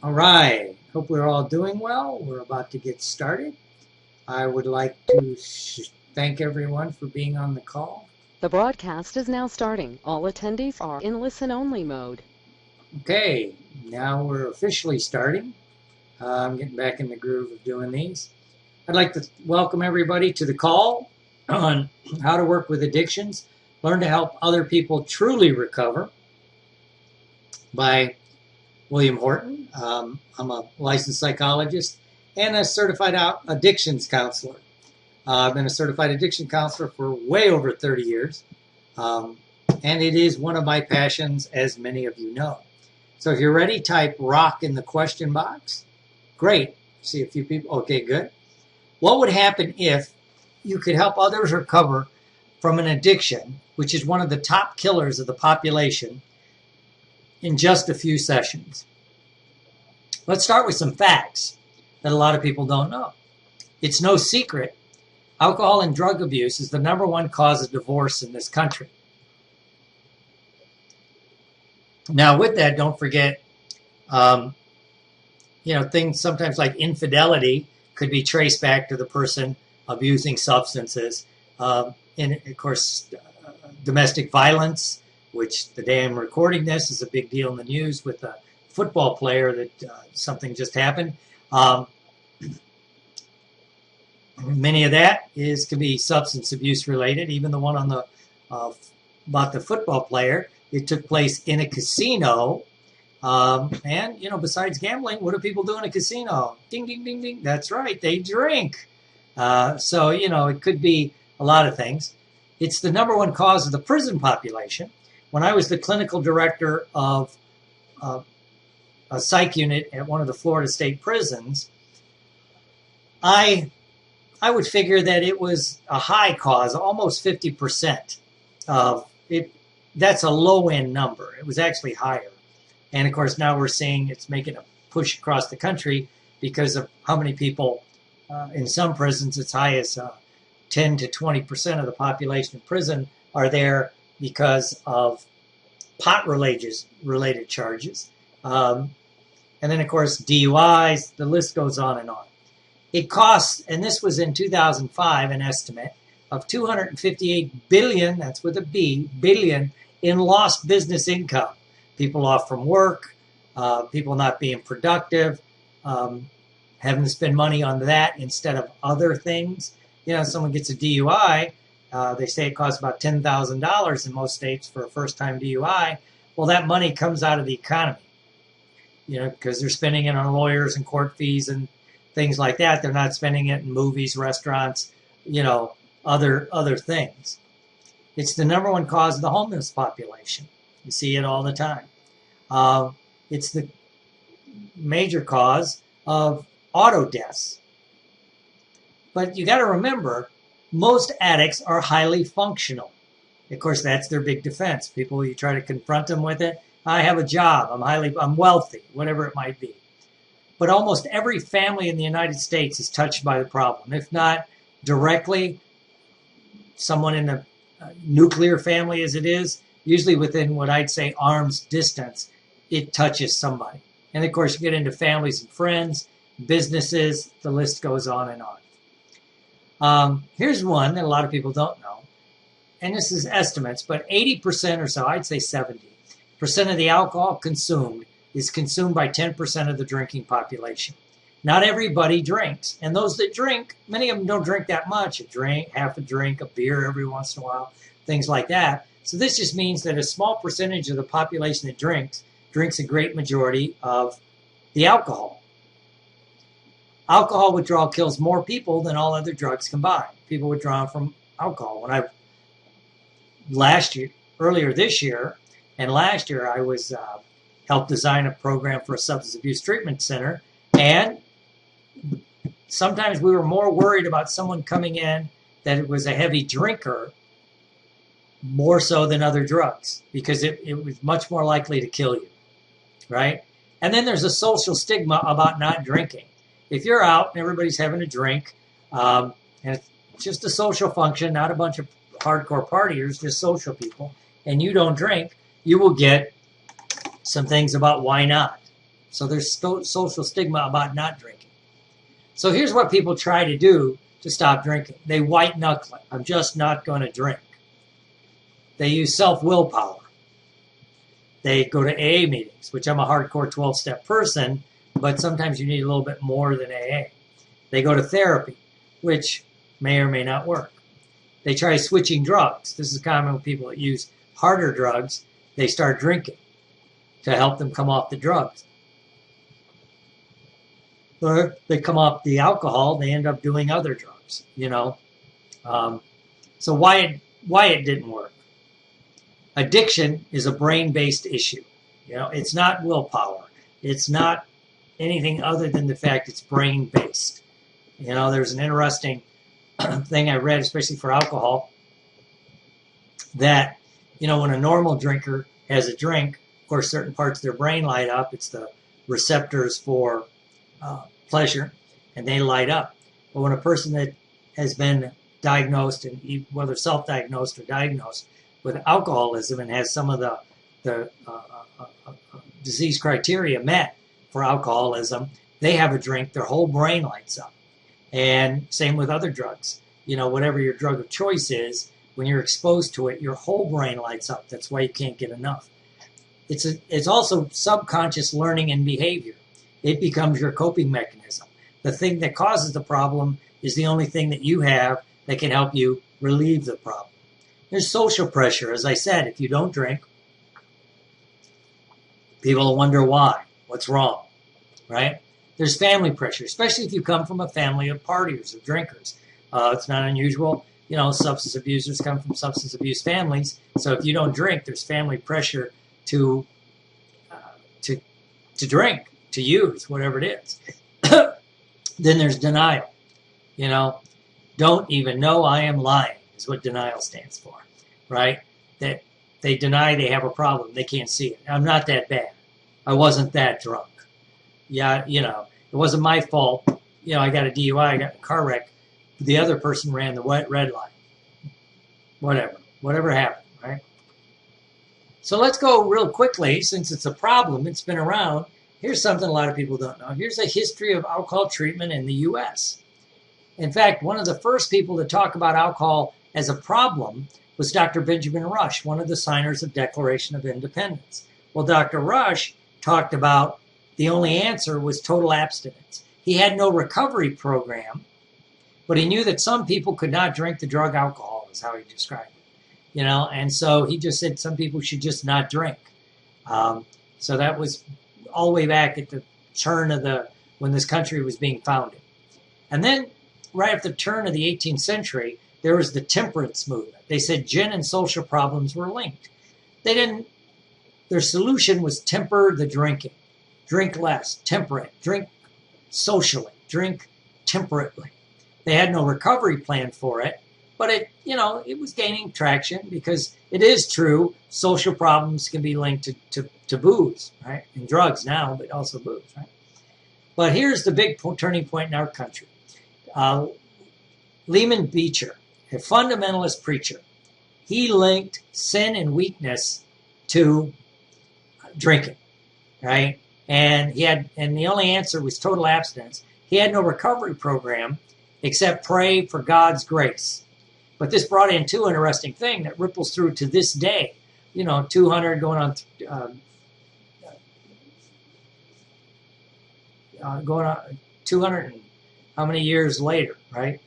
All right. Hope we're all doing well. We're about to get started. I would like to thank everyone for being on the call. The broadcast is now starting. All attendees are in listen-only mode. Okay, now we're officially starting. I'm getting back in the groove of doing these. I'd like to welcome everybody to the call on how to work with addictions, learn to help other people truly recover by William Horton. I'm a licensed psychologist and a certified addictions counselor. I've been a certified addiction counselor for way over 30 years, and it is one of my passions, as many of you know. So if you're ready, type rock in the question box. Great. See a few people. Okay, good. What would happen if you could help others recover from an addiction, which is one of the top killers of the population, in just a few sessions? Let's start with some facts that a lot of people don't know. It's no secret. Alcohol and drug abuse is the #1 cause of divorce in this country. Now, with that, don't forget, things sometimes like infidelity could be traced back to the person abusing substances. And, of course, domestic violence, which the day I'm recording this is a big deal in the news with a football player that something just happened. Many of that could be substance abuse related. Even the one on the about the football player, it took place in a casino. And besides gambling, what do people do in a casino? Ding, ding, ding, ding. That's right, they drink. So it could be a lot of things. It's the #1 cause of the prison population. When I was the clinical director of a psych unit at one of the Florida state prisons, I would figure that it was a high cause, almost 50% of it. That's a low end number. It was actually higher. And of course, now we're seeing it's making a push across the country because of how many people in some prisons, as high as 10 to 20% of the population in prison are there because of pot-related charges. And then, of course, DUIs, the list goes on and on. It costs, and this was in 2005, an estimate of $258 billion, that's with a B, billion, in lost business income. People off from work, people not being productive, having to spend money on that instead of other things. Someone gets a DUI, they say it costs about $10,000 in most states for a first-time DUI. Well, that money comes out of the economy, because they're spending it on lawyers and court fees and things like that. They're not spending it in movies, restaurants, other things. It's the #1 cause of the homeless population. You see it all the time. It's the major cause of auto deaths. But you got to remember, most addicts are highly functional. Of course, that's their big defense. People, you try to confront them with it. I have a job. I'm wealthy, whatever it might be. But almost every family in the United States is touched by the problem. If not directly, someone in the nuclear family as it is, usually within what I'd say arm's distance, it touches somebody. And of course, you get into families and friends, businesses, the list goes on and on. Here's one that a lot of people don't know, and this is estimates, but 80% or so, I'd say 70% of the alcohol consumed is consumed by 10% of the drinking population. Not everybody drinks, and those that drink, many of them don't drink that much. Half a drink, a beer every once in a while, things like that. So this just means that a small percentage of the population that drinks a great majority of the alcohol. Alcohol withdrawal kills more people than all other drugs combined. People withdrawn from alcohol. Earlier this year and last year, I was helped design a program for a substance abuse treatment center, and sometimes we were more worried about someone coming in that was a heavy drinker more so than other drugs, because it was much more likely to kill you, right? And then there's a social stigma about not drinking. If you're out and everybody's having a drink, and it's just a social function, not a bunch of hardcore partiers, just social people, and you don't drink, you will get some things about why not. So there's social stigma about not drinking. So here's what people try to do to stop drinking. They white knuckle it. I'm just not going to drink. They use self-willpower. They go to AA meetings, which I'm a hardcore 12-step person, but sometimes you need a little bit more than AA. They go to therapy, which may or may not work. They try switching drugs. This is common with people that use harder drugs. They start drinking to help them come off the drugs. Or they come off the alcohol, they end up doing other drugs, you know. So why it didn't work? Addiction is a brain-based issue. You know, it's not willpower. It's not anything other than the fact it's brain-based. You know, there's an interesting thing I read, especially for alcohol, that, you know, when a normal drinker has a drink, of course, certain parts of their brain light up. It's the receptors for pleasure, and they light up. But when a person that has been diagnosed, and whether self-diagnosed or diagnosed with alcoholism and has some of the disease criteria met for alcoholism, they have a drink, their whole brain lights up. And same with other drugs. You know, whatever your drug of choice is, when you're exposed to it, your whole brain lights up. That's why you can't get enough. It's also subconscious learning and behavior. It becomes your coping mechanism. The thing that causes the problem is the only thing that you have that can help you relieve the problem. There's social pressure. As I said, if you don't drink, people will wonder why. What's wrong, right? There's family pressure, especially if you come from a family of partiers, of drinkers. It's not unusual. You know, substance abusers come from substance abuse families. So if you don't drink, there's family pressure to drink, to use, whatever it is. Then there's denial. You know, don't even know I am lying is what denial stands for, right? That they deny they have a problem. They can't see it. I'm not that bad. I wasn't that drunk. Yeah, you know, it wasn't my fault. You know, I got a DUI, I got in a car wreck. The other person ran the red light. Whatever happened, right? So let's go real quickly, since it's a problem, it's been around. Here's something a lot of people don't know. Here's a history of alcohol treatment in the U.S. In fact, one of the first people to talk about alcohol as a problem was Dr. Benjamin Rush, one of the signers of Declaration of Independence. Well, Dr. Rush talked about the only answer was total abstinence. He had no recovery program, but he knew that some people could not drink the drug alcohol, is how he described it. You know, and so he just said some people should just not drink. So that was all the way back at the turn of when this country was being founded. And then right at the turn of the 18th century, there was the temperance movement. They said gin and social problems were linked. Their solution was temper the drinking. Drink less, temperate, drink socially, drink temperately. They had no recovery plan for it, but it was gaining traction because it is true. Social problems can be linked to booze, right? And drugs now, but also booze, right? But here's the big turning point in our country. Lyman Beecher, a fundamentalist preacher, he linked sin and weakness to drinking, right? And the only answer was total abstinence. He had no recovery program except pray for God's grace. But this brought in two interesting things that ripples through to this day. 200 going on 200 and how many years later, right?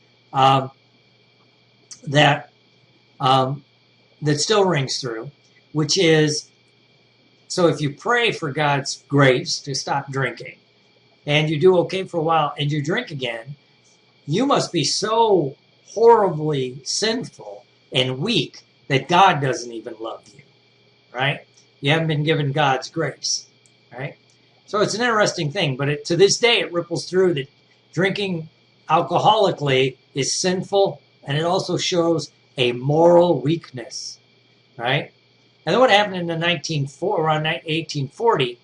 That still rings through, which is, so if you pray for God's grace to stop drinking, and you do okay for a while, and you drink again, you must be so horribly sinful and weak that God doesn't even love you, right? You haven't been given God's grace, right? So it's an interesting thing, but to this day, it ripples through that drinking alcoholically is sinful, and it also shows a moral weakness, right? And then what happened in around 1840,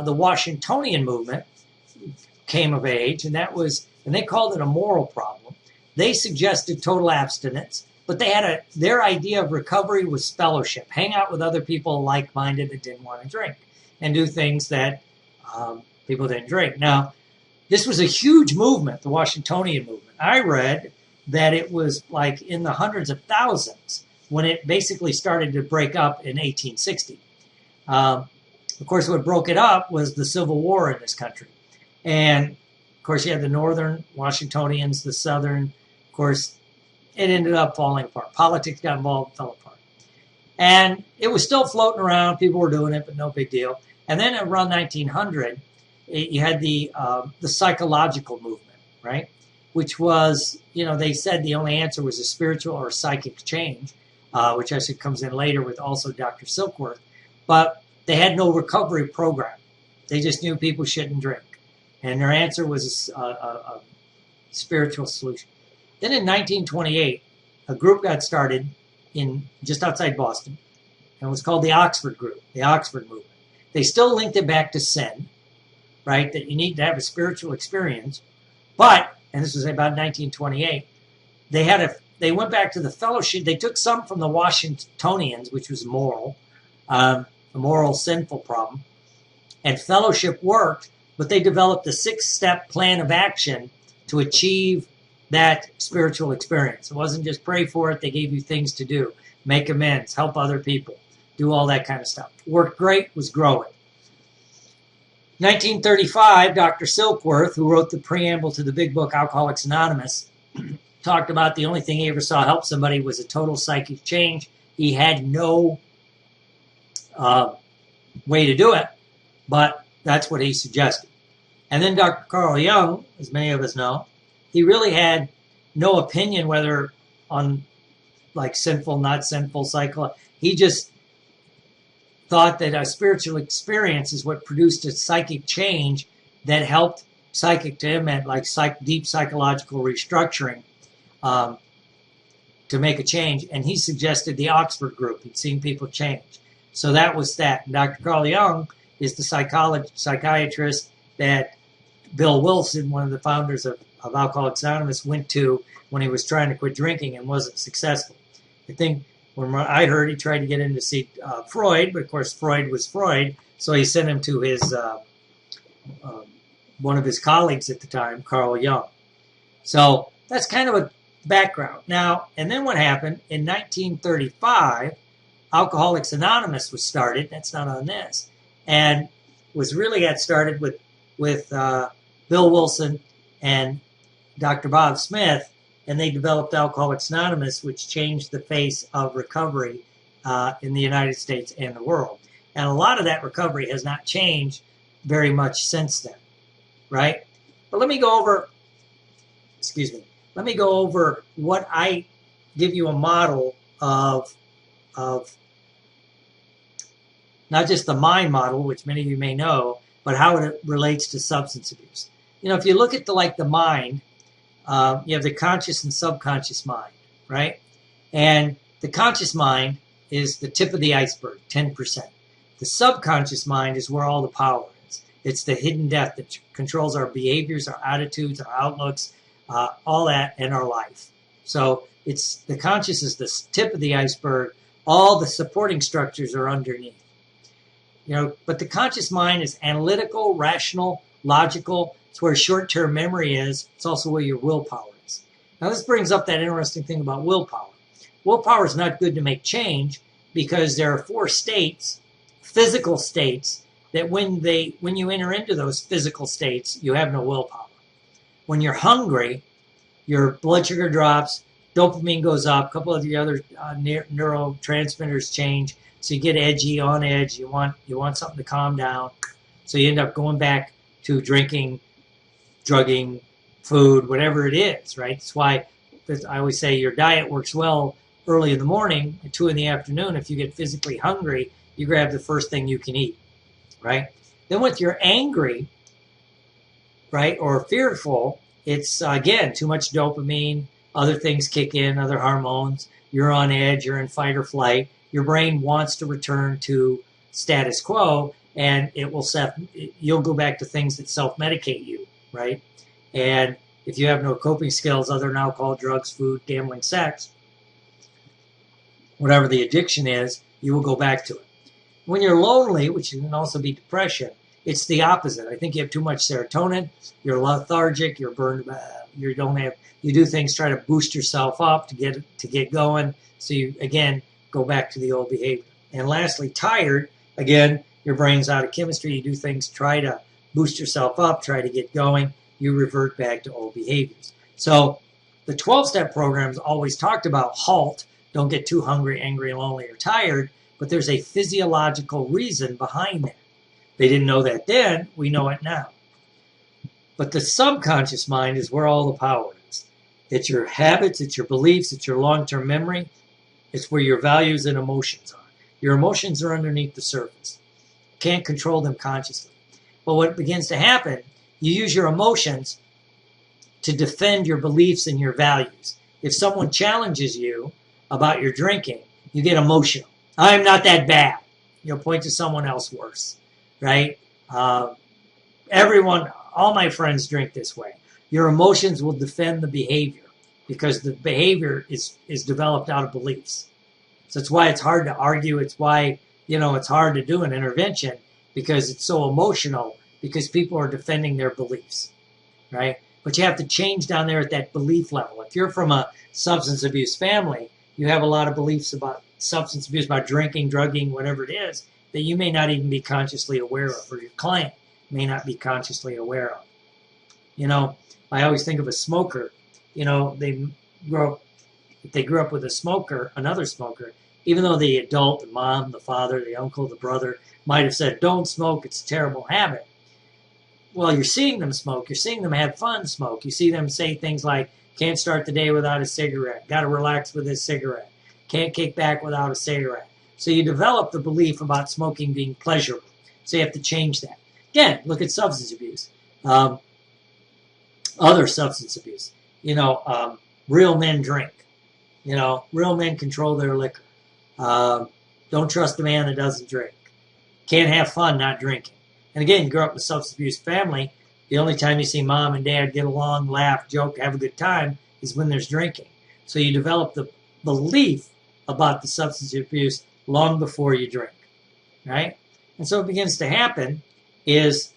the Washingtonian movement came of age, and they called it a moral problem. They suggested total abstinence, but they had their idea of recovery was fellowship, hang out with other people like-minded that didn't want to drink, and do things that People didn't drink. Now, this was a huge movement, the Washingtonian movement. I read that it was like in the hundreds of thousands when it basically started to break up in 1860. Of course, what broke it up was the Civil War in this country. And, of course, you had the northern Washingtonians, the southern. Of course, it ended up falling apart. Politics got involved, fell apart. And it was still floating around. People were doing it, but no big deal. And then around 1900, you had the psychological movement, right? Which was, they said the only answer was a spiritual or psychic change, which actually comes in later with also Dr. Silkworth. But they had no recovery program. They just knew people shouldn't drink. And their answer was a spiritual solution. Then in 1928, a group got started in just outside Boston, and it was called the Oxford Group, the Oxford Movement. They still linked it back to sin, right? That you need to have a spiritual experience. But, and this was about 1928, they went back to the fellowship. They took some from the Washingtonians, which was moral, a moral sinful problem, and fellowship worked, but they developed a 6-step plan of action to achieve that spiritual experience. It wasn't just pray for it. They gave you things to do, make amends, help other people, do all that kind of stuff. Worked great, was growing. 1935, Dr. Silkworth, who wrote the preamble to the big book Alcoholics Anonymous, talked about the only thing he ever saw help somebody was a total psychic change. He had no way to do it, but that's what he suggested. And then Dr. Carl Jung, as many of us know, he really had no opinion whether on like sinful, not sinful cycle. He just thought that a spiritual experience is what produced a psychic change that helped psychic to him at like deep psychological restructuring to make a change. And he suggested the Oxford Group. He'd seen people change. So that was that. And Dr. Carl Jung is the psychiatrist that Bill Wilson, one of the founders of Alcoholics Anonymous, went to when he was trying to quit drinking and wasn't successful. I think when I heard he tried to get in to see Freud, but of course Freud was Freud, so he sent him to his one of his colleagues at the time, Carl Jung. So that's kind of a background. Now, and then what happened in 1935, Alcoholics Anonymous was started. That's not on this, and got started with Bill Wilson and Dr. Bob Smith, and they developed Alcoholics Anonymous, which changed the face of recovery in the United States and the world. And a lot of that recovery has not changed very much since then, right? But let me go over, what I give you a model of not just the mind model, which many of you may know, but how it relates to substance abuse. If you look at the mind, you have the conscious and subconscious mind, right? And the conscious mind is the tip of the iceberg, 10%. The subconscious mind is where all the power is. It's the hidden death that controls our behaviors, our attitudes, our outlooks, all that in our life. So it's the conscious is the tip of the iceberg. All the supporting structures are underneath. But the conscious mind is analytical, rational, logical. It's where short-term memory is. It's also where your willpower is. Now, this brings up that interesting thing about willpower. Willpower is not good to make change because there are 4 states, physical states, that when you enter into those physical states, you have no willpower. When you're hungry, your blood sugar drops, dopamine goes up, a couple of the other neurotransmitters change, so you get edgy, on edge. You want something to calm down, so you end up going back to drinking, drugging, food, whatever it is, right? That's why I always say your diet works well early in the morning, at 2 in the afternoon. If you get physically hungry, you grab the first thing you can eat, right? Then when you're angry, right, or fearful, it's, again, too much dopamine, other things kick in, other hormones, you're on edge, you're in fight or flight, your brain wants to return to status quo, and you'll go back to things that self-medicate you, right? And if you have no coping skills other than alcohol, drugs, food, gambling, sex, whatever the addiction is, you will go back to it. When you're lonely, which can also be depression, It's the opposite. I think you have too much serotonin. You're lethargic. You're burned. You do things, try to boost yourself up to get going. So you, again, go back to the old behavior. And lastly, tired. Again, your brain's out of chemistry. You do things, try to boost yourself up, try to get going. You revert back to old behaviors. So the 12-step programs always talked about halt. Don't get too hungry, angry, lonely, or tired. But there's a physiological reason behind that. They didn't know that then. We know it now. But the subconscious mind is where all the power is. It's your habits, it's your beliefs, it's your long-term memory. It's where your values and emotions are. Your emotions are underneath the surface. Can't control them consciously. But what begins to happen, you use your emotions to defend your beliefs and your values. If someone challenges you about your drinking, you get emotional. I'm not that bad. You'll point to someone else worse, right? All my friends drink this way. Your emotions will defend the behavior because the behavior is developed out of beliefs. So it's why it's hard to argue. It's why, it's hard to do an intervention because it's so emotional because people are defending their beliefs, right? But you have to change down there at that belief level. If you're from a substance abuse family, you have a lot of beliefs about substance abuse, about drinking, drugging, whatever it is, that you may not even be consciously aware of, or your client may not be consciously aware of. I always think of a smoker. If they grew up with a smoker, another smoker, even though the adult, the mom, the father, the uncle, the brother might have said, don't smoke, it's a terrible habit. Well, you're seeing them smoke. You're seeing them have fun smoke. You see them say things like, can't start the day without a cigarette. Got to relax with a cigarette. Can't kick back without a cigarette. So you develop the belief about smoking being pleasurable. So you have to change that. Again, look at substance abuse. Other substance abuse. Real men drink. Real men control their liquor. Don't trust a man that doesn't drink. Can't have fun not drinking. And again, you grow up in a substance abuse family. The only time you see mom and dad get along, laugh, joke, have a good time is when there's drinking. So you develop the belief about the substance abuse long before you drink, right? And so what begins to happen is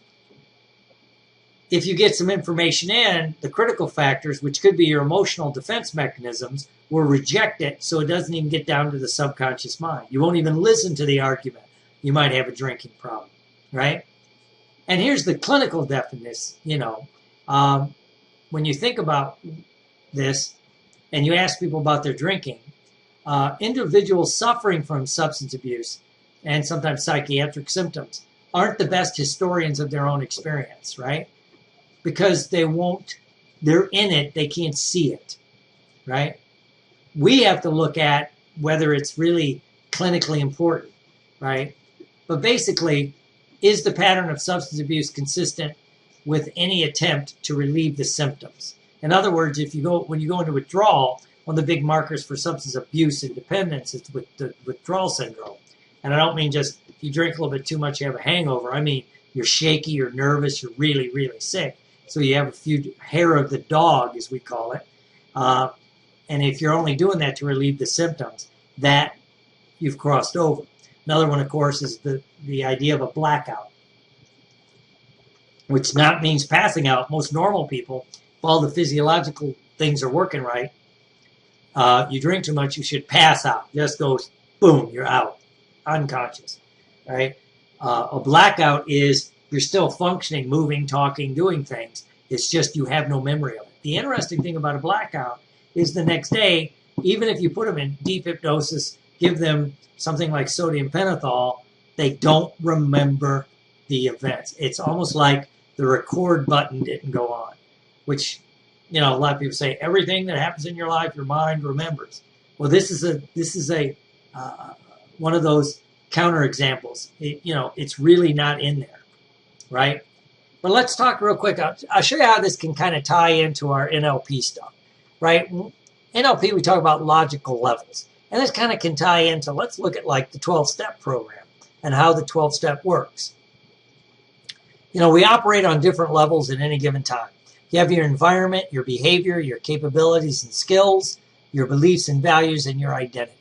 if you get some information in, the critical factors, which could be your emotional defense mechanisms, will reject it so it doesn't even get down to the subconscious mind. You won't even listen to the argument. You might have a drinking problem, right? And here's the clinical definition. When you think about this and you ask people about their drinking, individuals suffering from substance abuse and sometimes psychiatric symptoms aren't the best historians of their own experience, right? Because they're in it, they can't see it, right? We have to look at whether it's really clinically important, right? But basically, is the pattern of substance abuse consistent with any attempt to relieve the symptoms? In other words, when you go into withdrawal, one of the big markers for substance abuse and dependence is with the withdrawal syndrome. And I don't mean just if you drink a little bit too much, you have a hangover. I mean, you're shaky, you're nervous, you're really, really sick. So you have a few hair of the dog, as we call it. And if you're only doing that to relieve the symptoms, that you've crossed over. Another one, of course, is the idea of a blackout, which not means passing out. Most normal people, if all the physiological things are working right, you drink too much, you should pass out. Just goes, boom, you're out, unconscious, right? A blackout is you're still functioning, moving, talking, doing things. It's just you have no memory of it. The interesting thing about a blackout is the next day, even if you put them in deep hypnosis, give them something like sodium pentothal, they don't remember the events. It's almost like the record button didn't go on, which, a lot of people say everything that happens in your life, your mind remembers. Well, this is a one of those counterexamples. It's really not in there, right? But let's talk real quick. I'll show you how this can kind of tie into our NLP stuff, right? NLP, we talk about logical levels. And this kind of can tie into, let's look at like the 12-step program and how the 12-step works. We operate on different levels at any given time. You have your environment, your behavior, your capabilities and skills, your beliefs and values, and your identity.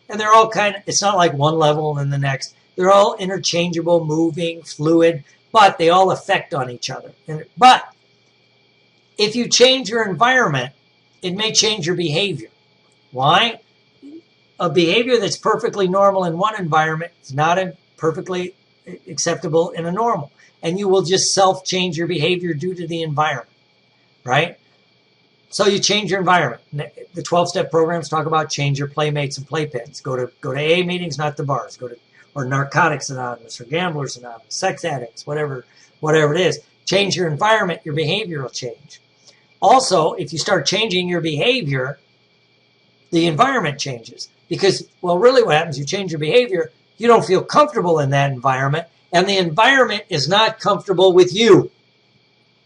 And they're all it's not like one level and then the next. They're all interchangeable, moving, fluid. but they all affect on each other. But if you change your environment, it may change your behavior. Why? A behavior that's perfectly normal in one environment is not perfectly acceptable in a normal. And you will just self-change your behavior due to the environment, right? So you change your environment. The 12-step programs talk about change your playmates and playpens. Go to AA meetings, not the bars. Or Narcotics Anonymous, or Gamblers Anonymous, sex addicts, whatever it is. Change your environment, your behavior will change. Also, if you start changing your behavior, the environment changes. Because, well, really what happens, you change your behavior, you don't feel comfortable in that environment, and the environment is not comfortable with you.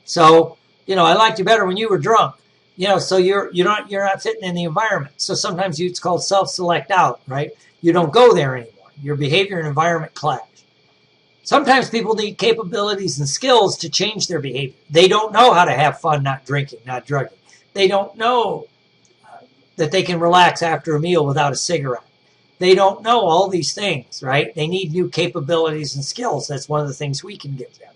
So, I liked you better when you were drunk. So you're not fitting in the environment. So sometimes it's called self-select out, right? You don't go there anymore. Your behavior and environment clash. Sometimes people need capabilities and skills to change their behavior. They don't know how to have fun not drinking, not drugging. They don't know that they can relax after a meal without a cigarette. They don't know all these things, right? They need new capabilities and skills. That's one of the things we can give them.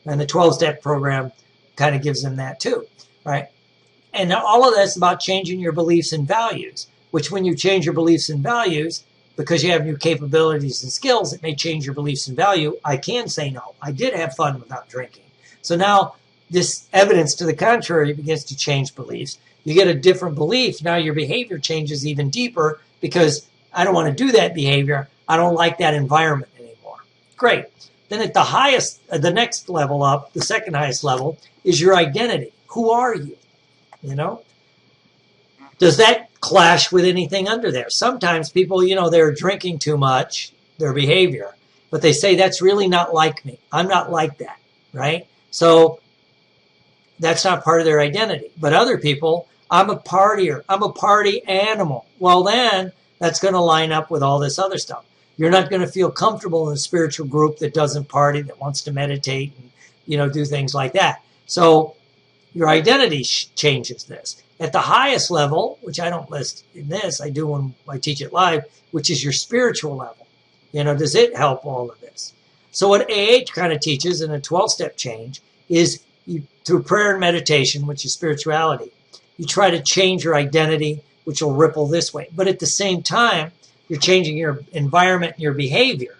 And the 12-step program kind of gives them that too, right? And all of that's about changing your beliefs and values, which when you change your beliefs and values, because you have new capabilities and skills, it may change your beliefs and value. I can say no. I did have fun without drinking. So now this evidence to the contrary begins to change beliefs. You get a different belief. Now your behavior changes even deeper because I don't want to do that behavior. I don't like that environment anymore. Great. Then at the highest, the next level up, the second highest level, is your identity. Who are you? Does that clash with anything under there? Sometimes people, they're drinking too much, their behavior, but they say that's really not like me. I'm not like that, right? So that's not part of their identity. But other people, I'm a partier. I'm a party animal. Well, then that's going to line up with all this other stuff. You're not going to feel comfortable in a spiritual group that doesn't party, that wants to meditate and, do things like that. So your identity changes this. At the highest level, which I don't list in this, I do when I teach it live, which is your spiritual level. Does it help all of this? So what AA kind of teaches in a 12-step change is through prayer and meditation, which is spirituality, you try to change your identity, which will ripple this way. But at the same time, you're changing your environment and your behavior.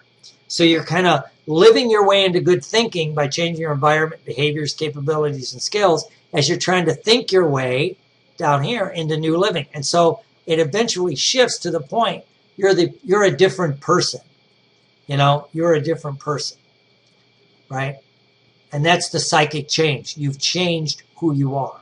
So you're kind of living your way into good thinking by changing your environment, behaviors, capabilities, and skills as you're trying to think your way down here into new living. And so it eventually shifts to the point you're a different person. You're a different person, right? And that's the psychic change. You've changed who you are.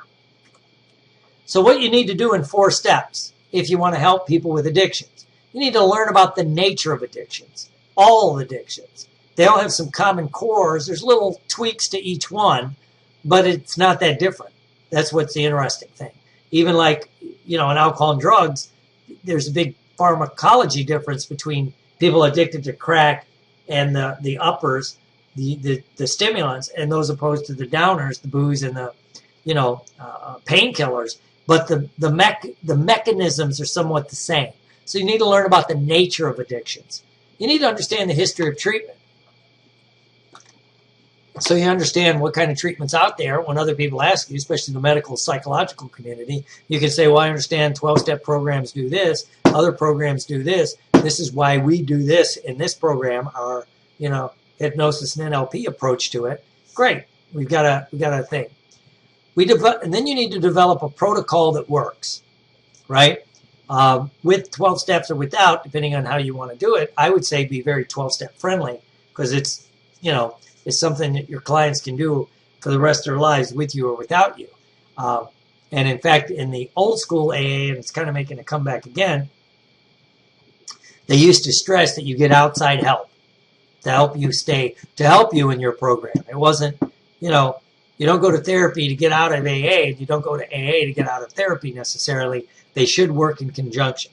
So what you need to do in 4 steps, if you want to help people with addictions, you need to learn about the nature of addictions, all addictions. They all have some common cores. There's little tweaks to each one, but it's not that different. That's what's the interesting thing. Even like, in alcohol and drugs, there's a big pharmacology difference between people addicted to crack and the uppers, the stimulants, and those opposed to the downers, the booze and the, painkillers. But the mechanisms are somewhat the same. So you need to learn about the nature of addictions. You need to understand the history of treatment. So you understand what kind of treatment's out there. When other people ask you, especially the medical psychological community, you can say, well, I understand 12-step programs do this, other programs do this. This is why we do this in this program, our, hypnosis and NLP approach to it. Great. We've got a thing. And then you need to develop a protocol that works, right? With 12 steps or without, depending on how you want to do it. I would say be very 12-step friendly because it's, it's something that your clients can do for the rest of their lives with you or without you. And in fact, in the old school AA, and it's kind of making a comeback again, they used to stress that you get outside help to help you in your program. It wasn't, you don't go to therapy to get out of AA. You don't go to AA to get out of therapy necessarily. They should work in conjunction,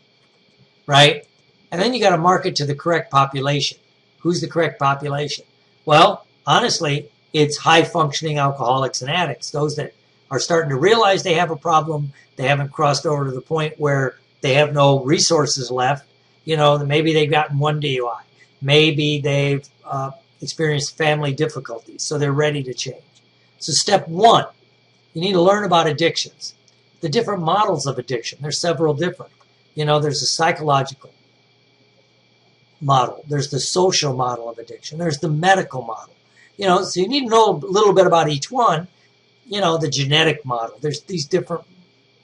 right? And then you got to market to the correct population. Who's the correct population? Well, honestly, it's high-functioning alcoholics and addicts, those that are starting to realize they have a problem. They haven't crossed over to the point where they have no resources left. Maybe they've gotten one DUI. Maybe they've, experience family difficulties, so they're ready to change. So step one, you need to learn about addictions, the different models of addiction. There's several different. There's a psychological model. There's the social model of addiction. There's the medical model. So you need to know a little bit about each one. The genetic model. There's these different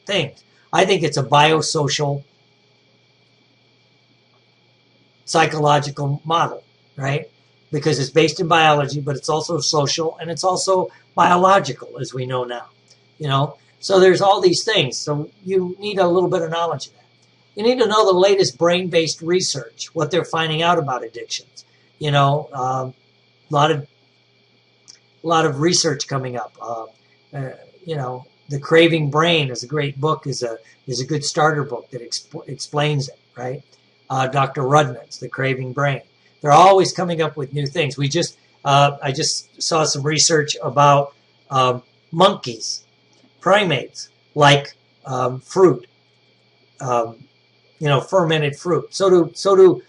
things. I think it's a biosocial, psychological model, right? Because it's based in biology, but it's also social and it's also biological, as we know now. So there's all these things. So you need a little bit of knowledge of that. You need to know the latest brain-based research, what they're finding out about addictions. A lot of research coming up. The Craving Brain is a great book, is a good starter book that explains it, right? Dr. Rudman's The Craving Brain. They're always coming up with new things. I just saw some research about monkeys, primates, like fruit, fermented fruit. So do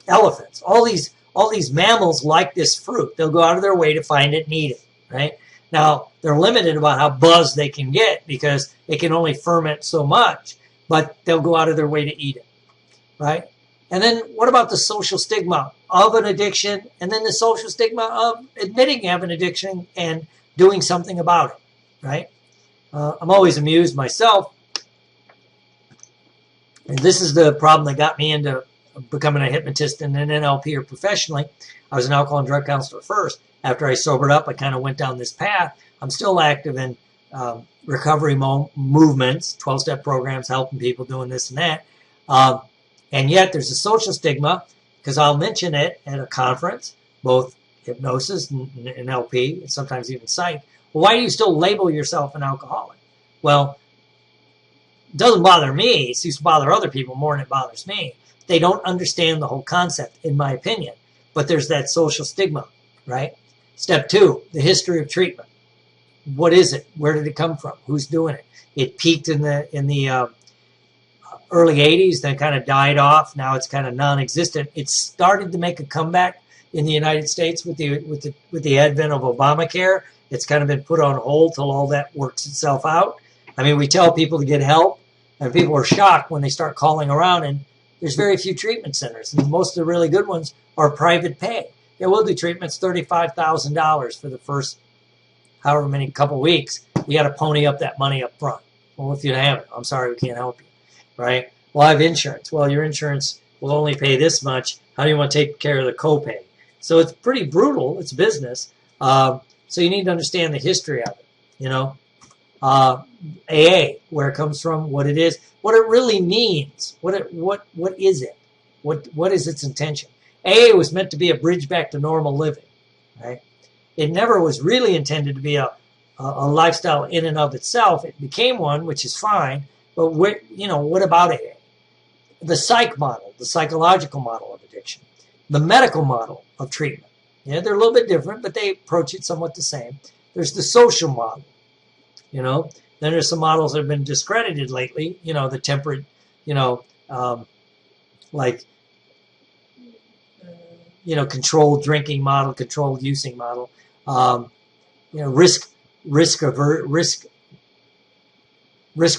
elephants. All these mammals like this fruit. They'll go out of their way to find it and eat it, right? Now, they're limited about how buzzed they can get because they can only ferment so much, but they'll go out of their way to eat it, right? And then what about the social stigma of an addiction, and then the social stigma of admitting you have an addiction and doing something about it, right? I'm always amused myself, and this is the problem that got me into becoming a hypnotist and an NLPer professionally. I was an alcohol and drug counselor first. After I sobered up, I kind of went down this path. I'm still active in recovery movements, 12-step programs, helping people doing this and that. And yet there's a social stigma, because I'll mention it at a conference, both hypnosis and NLP, and sometimes even psych. Well, why do you still label yourself an alcoholic? Well, it doesn't bother me. It seems to bother other people more than it bothers me. They don't understand the whole concept, in my opinion. But there's that social stigma, right? Step two, the history of treatment. What is it? Where did it come from? Who's doing it? It peaked in the early 80s, then kind of died off. Now it's kind of non-existent. It started to make a comeback in the United States with the advent of Obamacare. It's kind of been put on hold till all that works itself out. I mean, we tell people to get help, and people are shocked when they start calling around, and there's very few treatment centers. And most of the really good ones are private pay. Yeah, we'll do treatments $35,000 for the first however many couple weeks. You got to pony up that money up front. Well, if you have it, I'm sorry, we can't help you, right? Well, I have insurance. Well, your insurance will only pay this much. How do you want to take care of the copay? So it's pretty brutal. It's business. So you need to understand the history of it, AA, where it comes from, what it is, what it really means, what is it, what is its intention. AA was meant to be a bridge back to normal living, right? It never was really intended to be a lifestyle in and of itself. It became one, which is fine, but what about AA? The psych model, the psychological model of addiction, the medical model of treatment. Yeah, they're a little bit different, but they approach it somewhat the same. There's the social model, Then there's some models that have been discredited lately, the temperate, controlled drinking model, controlled using model, risk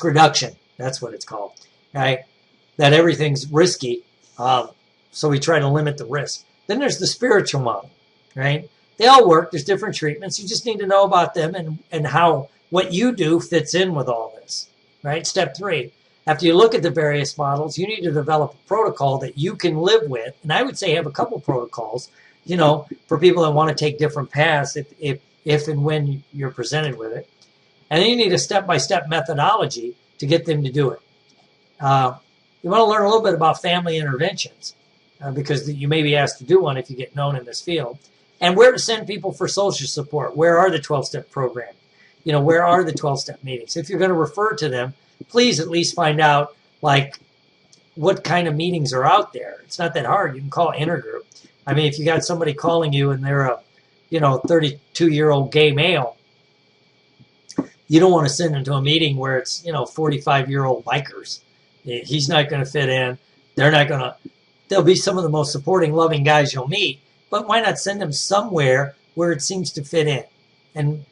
reduction. That's what it's called, right? That everything's risky, so we try to limit the risk. Then there's the spiritual model, right? They all work. There's different treatments. You just need to know about them and how what you do fits in with all this, right? Step three, after you look at the various models, you need to develop a protocol that you can live with. And I would say have a couple protocols, for people that want to take different paths if and when you're presented with it. And then you need a step-by-step methodology to get them to do it. You want to learn a little bit about family interventions because you may be asked to do one if you get known in this field. And where to send people for social support. Where are the 12-step programs? Where are the 12-step meetings? If you're going to refer to them, please at least find out, what kind of meetings are out there. It's not that hard. You can call Intergroup. I mean, if you got somebody calling you and they're a, 32-year-old gay male, you don't want to send them to a meeting where it's, 45-year-old bikers. He's not going to fit in. They're they'll be some of the most supporting, loving guys you'll meet, but why not send them somewhere where it seems to fit in? And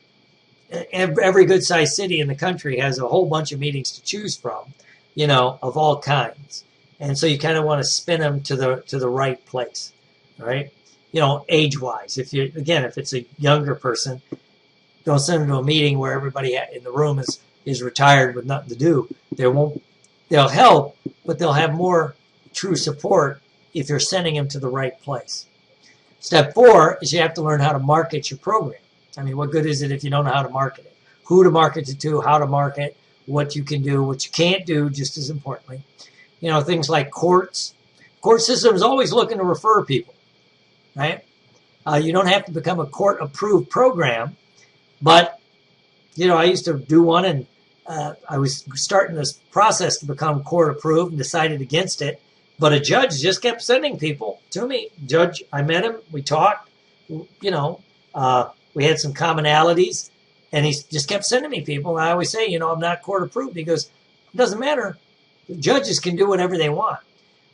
every good-sized city in the country has a whole bunch of meetings to choose from, of all kinds. And so you kind of want to spin them to the right place, right? Age-wise. If it's a younger person, don't send them to a meeting where everybody in the room is retired with nothing to do. They'll help, but they'll have more true support if you're sending them to the right place. Step 4 is you have to learn how to market your program. I mean, what good is it if you don't know how to market it? Who to market it to, how to market, what you can do, what you can't do, just as importantly. Things like courts. Court system is always looking to refer people, right? You don't have to become a court-approved program, but, I used to do one, and I was starting this process to become court-approved and decided against it, but a judge just kept sending people to me. Judge, I met him, we talked, we had some commonalities, and he just kept sending me people. And I always say, I'm not court-approved. He goes, it doesn't matter. Judges can do whatever they want.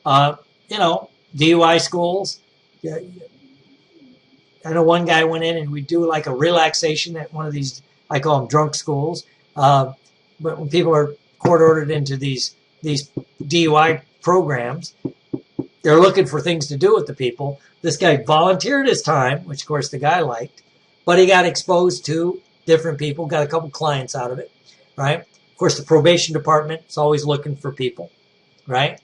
DUI schools. I know one guy went in and we do like a relaxation at one of these, I call them drunk schools. But when people are court-ordered into these DUI programs, they're looking for things to do with the people. This guy volunteered his time, which of course the guy liked, but he got exposed to different people, got a couple clients out of it, right? Of course, the probation department is always looking for people, right?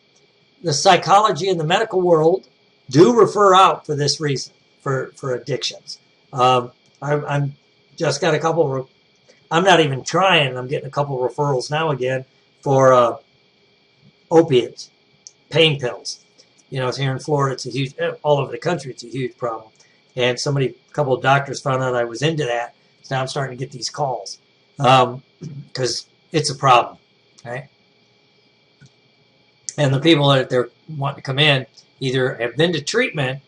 The psychology and the medical world do refer out for this reason, for addictions. I'm just got a couple, I'm not even trying, I'm getting a couple referrals now again for opiates, pain pills. It's here in Florida, it's a huge, all over the country, it's a huge problem. And a couple of doctors found out I was into that. So now I'm starting to get these calls because it's a problem, right? And the people that they're wanting to come in either have been to treatment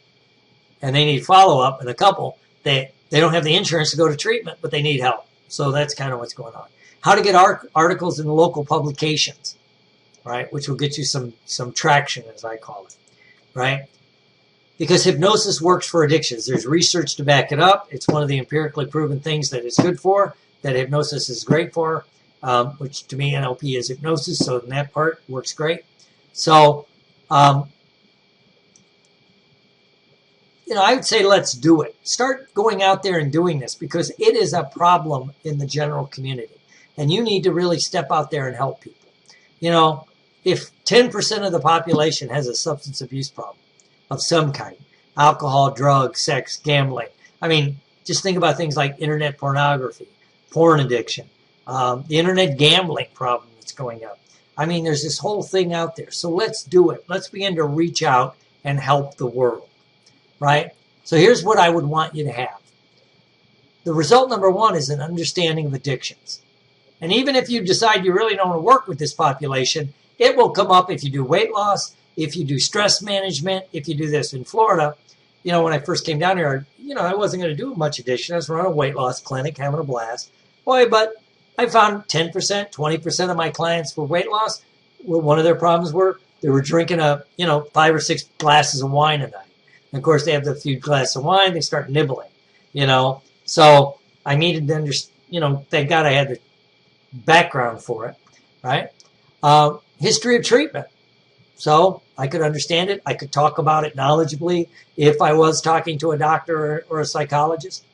and they need follow-up, and a couple, they don't have the insurance to go to treatment, but they need help. So that's kind of what's going on. How to get articles in the local publications, right? Which will get you some traction, as I call it, right? Because hypnosis works for addictions. There's research to back it up. It's one of the empirically proven things that it's good for, that hypnosis is great for, which to me NLP is hypnosis, so in that part works great. So, I would say let's do it. Start going out there and doing this because it is a problem in the general community. And you need to really step out there and help people. If 10% of the population has a substance abuse problem of some kind, alcohol, drugs, sex, gambling. I mean, just think about things like internet pornography, porn addiction, the internet gambling problem that's going up. I mean, there's this whole thing out there. So let's do it. Let's begin to reach out and help the world, right? So here's what I would want you to have. The result number 1 is an understanding of addictions. And even if you decide you really don't want to work with this population, it will come up if you do weight loss, if you do stress management, if you do this. In Florida, when I first came down here, I wasn't going to do much addiction. I was running a weight loss clinic, having a blast. Boy, but I found 10%, 20% of my clients for weight loss, one of their problems were they were drinking 5 or 6 glasses of wine a night. And of course, they have the few glasses of wine, they start nibbling, So I needed to understand, thank God I had the background for it, right? History of treatment. So I could understand it. I could talk about it knowledgeably if I was talking to a doctor or a psychologist.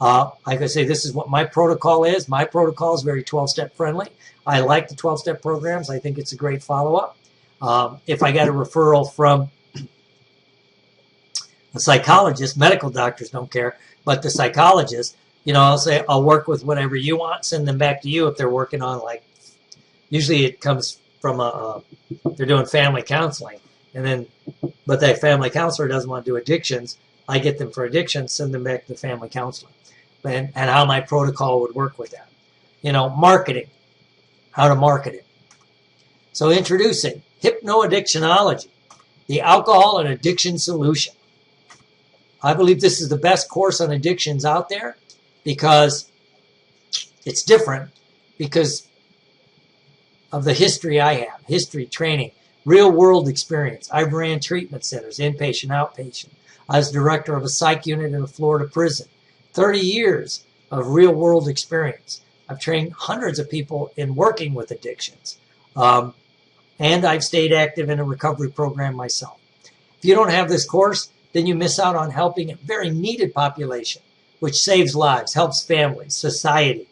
I could say this is what my protocol is. My protocol is very 12-step friendly. I like the 12-step programs. I think it's a great follow-up. If I got a referral from a psychologist, medical doctors don't care, but the psychologist, I'll say I'll work with whatever you want, send them back to you if they're working on usually it comes from they're doing family counseling, but that family counselor doesn't want to do addictions. I get them for addictions, send them back to the family counselor, and how my protocol would work with that. Marketing, how to market it. So introducing hypno-addictionology, the alcohol and addiction solution. I believe this is the best course on addictions out there because it's different because of the history I have, history, training, real world experience. I've ran treatment centers, inpatient, outpatient. I was director of a psych unit in a Florida prison. 30 years of real world experience. I've trained hundreds of people in working with addictions. And I've stayed active in a recovery program myself. If you don't have this course, then you miss out on helping a very needed population, which saves lives, helps families, society.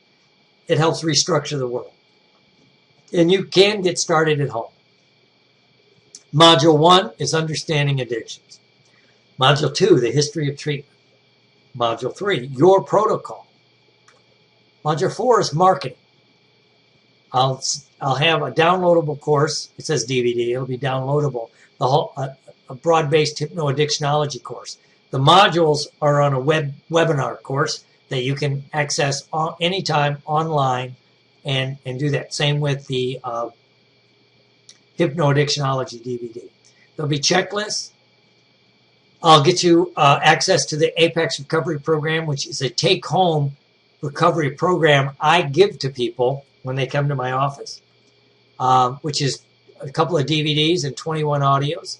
It helps restructure the world. And you can get started at home. Module 1 is understanding addictions. Module 2, the history of treatment. Module 3, your protocol. Module 4 is marketing. I'll have a downloadable course. It says DVD. It'll be downloadable. A broad-based hypno-addictionology course. The modules are on a webinar course that you can access anytime online and do that. Same with the hypno-addictionology DVD. There'll be checklists. I'll get you access to the Apex Recovery Program, which is a take-home recovery program I give to people when they come to my office, which is a couple of DVDs and 21 audios.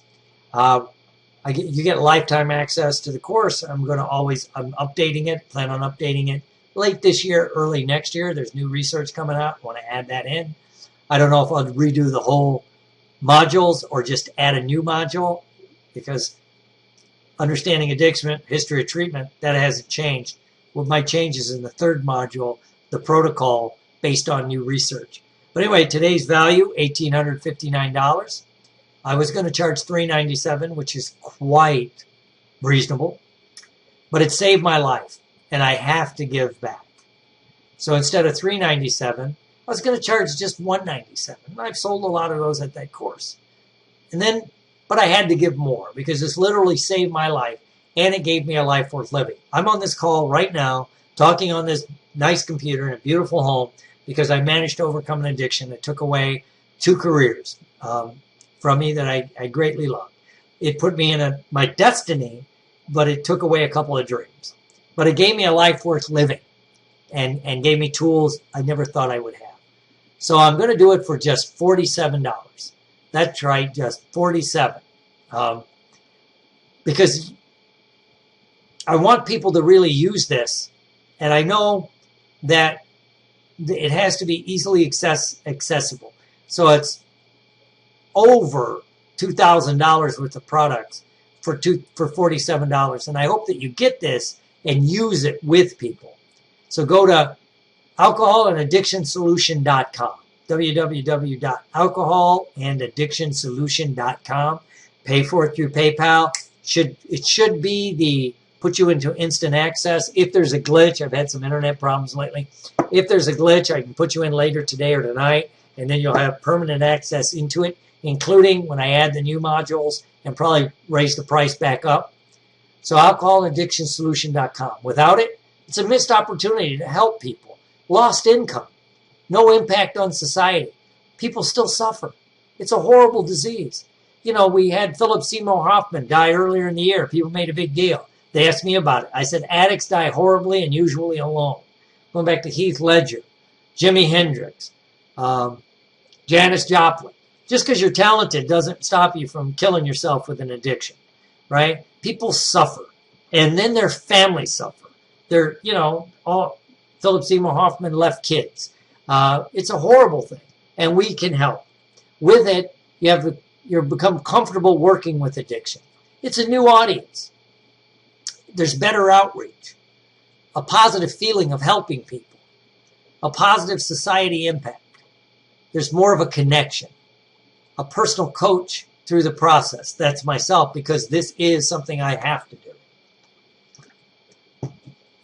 You get lifetime access to the course. I'm updating it, plan on updating it late this year, early next year. There's new research coming out. I want to add that in. I don't know if I'll redo the whole modules or just add a new module, because understanding addiction, history of treatment, that hasn't changed. What might change is in the third module, the protocol based on new research. But anyway, today's value, $1,859. I was going to charge $397, which is quite reasonable, but it saved my life, and I have to give back. So instead of $397, I was going to charge just $197. I've sold a lot of those at that course. But I had to give more because this literally saved my life, and it gave me a life worth living. I'm on this call right now, talking on this nice computer in a beautiful home, because I managed to overcome an addiction that took away 2 careers from me that I greatly loved. It put me in my destiny, but it took away a couple of dreams. But it gave me a life worth living and gave me tools I never thought I would have. So I'm going to do it for just $47. That's right, just $47. Because I want people to really use this, and I know that it has to be easily accessible. So it's over $2,000 worth of products for $47. And I hope that you get this and use it with people. So go to alcoholandaddictionsolution.com, www.alcoholandaddictionsolution.com. Pay for it through PayPal. It should be put you into instant access. If there's a glitch, I've had some internet problems lately. If there's a glitch, I can put you in later today or tonight, and then you'll have permanent access into it, including when I add the new modules and probably raise the price back up. So alcoholandaddictionsolution.com. Without it, it's a missed opportunity to help people. Lost income. No impact on society. People still suffer. It's a horrible disease. You know, we had Philip Seymour Hoffman die earlier in the year. People made a big deal. They asked me about it. I said, addicts die horribly and usually alone. Going back to Heath Ledger, Jimi Hendrix, Janis Joplin. Just because you're talented doesn't stop you from killing yourself with an addiction, right? People suffer, and then their families suffer. Philip Seymour Hoffman left kids. It's a horrible thing, and we can help. With it, you become comfortable working with addiction. It's a new audience. There's better outreach, a positive feeling of helping people, a positive society impact. There's more of a connection, a personal coach through the process. That's myself, because this is something I have to do.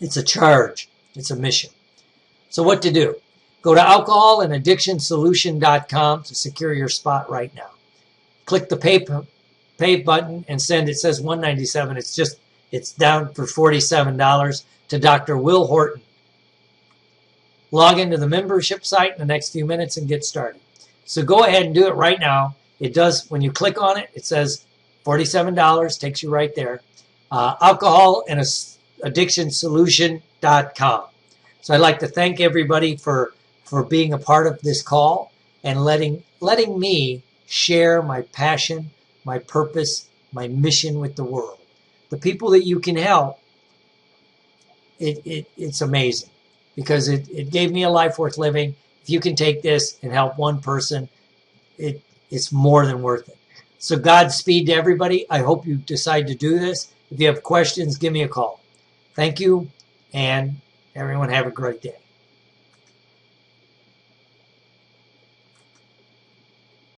It's a charge. It's a mission. So what to do? Go to alcoholandaddictionsolution.com to secure your spot right now. Click the pay button and send. It says $197. It's down for $47 to Dr. Will Horton. Log into the membership site in the next few minutes and get started. So go ahead and do it right now. It does, when you click on it, it says $47, takes you right there. Alcoholandaddictionsolution.com. So I'd like to thank everybody for being a part of this call and letting me share my passion, my purpose, my mission with the world. The people that you can help, it's amazing because it gave me a life worth living. If you can take this and help one person, it's more than worth it. So Godspeed to everybody. I hope you decide to do this. If you have questions, give me a call. Thank you, and everyone have a great day.